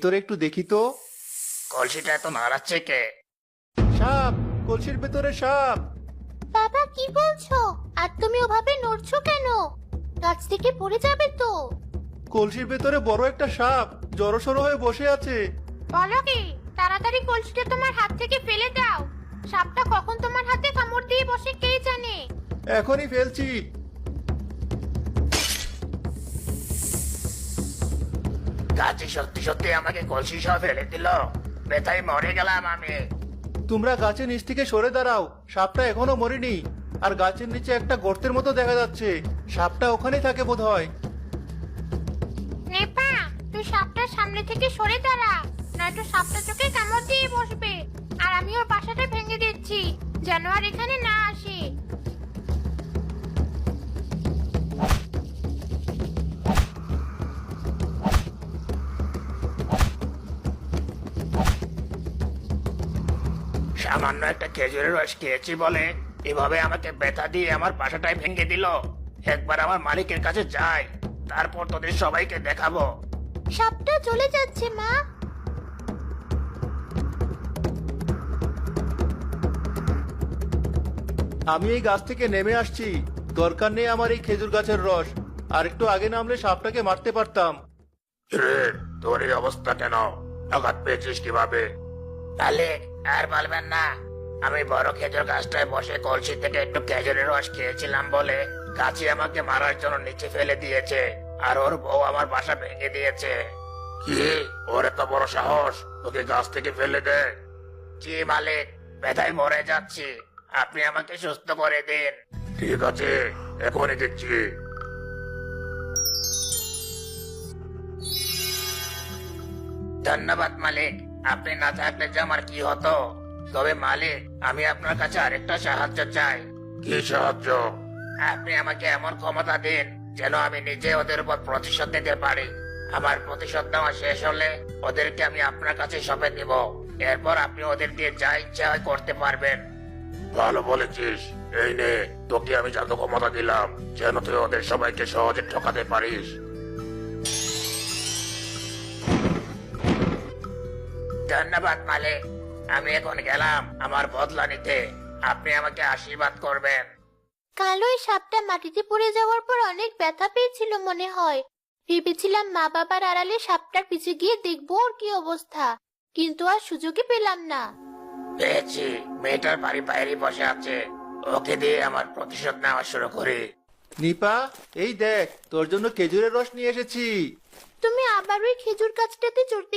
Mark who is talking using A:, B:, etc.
A: তোর একটু দেখি তো।
B: কলসিটা এত নাড়াচ্ছে কে?
A: সাপ, কলসির ভেতরে সাপ।
C: বাবা কি বলছো? আর তুমি ওভাবে নড়ছো কেন? গাছ থেকে পড়ে যাবে তো।
A: কলসির ভেতরে বড় একটা সাপ জড়সড় হয়ে বসে আছে।
C: বলো কি? তাড়াতাড়ি কলসিটা তোমার হাত থেকে ফেলে দাও। সাপটা কখন তোমার হাতে কামড় দিয়ে বসে কে জানে।
A: এখনই ফেলছি।
B: গাছে সত্যি সত্যি আমাকে কলসি সহ ফেলে দিল। ব্যথায় মরে গেলাম আমি।
A: তোমরা গাছের নিচ থেকে সরে দাঁড়াও, সাপটা এখনো মরেনি। আর গাছের নিচে একটা গর্তের মতো দেখা যাচ্ছে, সাপটা ওখানেই থাকে বোধহয়।
C: নেপা, তুই সাপটার সামনে থেকে সরে দাঁড়া, নয়তো সাপটা তোকে কামড় দিয়ে বসবে। আর আমি ওর বাসাটা ভেঙে দিচ্ছি, যেন আর এখানে না আসে।
B: সামান্য একটা খেজুরের রস খেয়েছি বলে এভাবে আমাকে ব্যথা দিয়ে আমার বাসাটাই ভেঙে দিল। একবার আমার মালিকের কাছে যাই, তারপর তোদের সবাইকে দেখাবো।
C: সাপটা চলে যাচ্ছে মা।
A: আমি এই গাছ থেকে নেমে আসছি, দরকার নেই আমার এই খেজুর গাছের রস। আর একটু আগে নামলে সাপটাকে মারতে পারতাম।
B: রে, তোর এই অবস্থা কেন? আঘাত পেয়েছিস কিভাবে? মালিক, আর বলবেন না। আমি বড় খেজুর গাছটায় বসে কলসি থেকে একটু খেজুরের রস খেয়েছিলাম বলে গাছে আমাকে মারার জন্য নিচে ফেলে দিয়েছে। আর ওর বউ আমার বাসা ভেঙে দিয়েছে। কি? ওর এত বড় সাহস তোকে গাছ থেকে ফেলে দে? জি মালিক, ব্যথায় মরে যাচ্ছি, আপনি আমাকে সুস্থ করে দিন। ঠিক আছে, এখনই দিচ্ছি। ধন্যবাদ মালিক, আপনি না থাকলে যে আমার কি হতো। তবে মালিক, আমি আপনার কাছে আরেকটা সাহায্য চাই। কি সাহায্য? আপনি আমাকে এমন ক্ষমতা দিন যেন আমি নিজে ওদের উপর প্রতিশোধ নিতে পারি। আমার প্রতিশোধ নেওয়া শেষ হলে ওদেরকে আমি আপনার কাছে সঁপে দিব। এরপর আপনি ওদের দিয়ে যা ইচ্ছা হয় করতে পারবেন। ভালো বলেছিস। এই নে, তোকে আমি জাদু ক্ষমতা দিলাম যেন তুই ওদের সবাইকে সহজে ঠকাতে পারিস। ধন্যবাদ মালিক, আমি এখন গেলাম আমার বদলা নিতে। আপনি আমাকে আশীর্বাদ করবেন।
C: কাল ওই সাপটা মাটিতে পড়ে যাওয়ার পর অনেক ব্যথা পেয়েছিল মনে হয়। ভেবেছিলাম মা বাবার আড়ালে সাপটার পিছে গিয়ে দেখবো ওর কি অবস্থা, কিন্তু আর সুযোগই পেলাম না।
B: পেয়েছি, মেয়েটার বাড়ি বাইরে বসে আছে। ওকে দিয়ে আমার প্রতিশোধ নেওয়া শুরু করি।
A: নিপা, এই দেখ তোর জন্য খেজুরের রস নিয়ে এসেছি।
C: তুমি আবার ওই খেজুর গাছটাতে চড়তে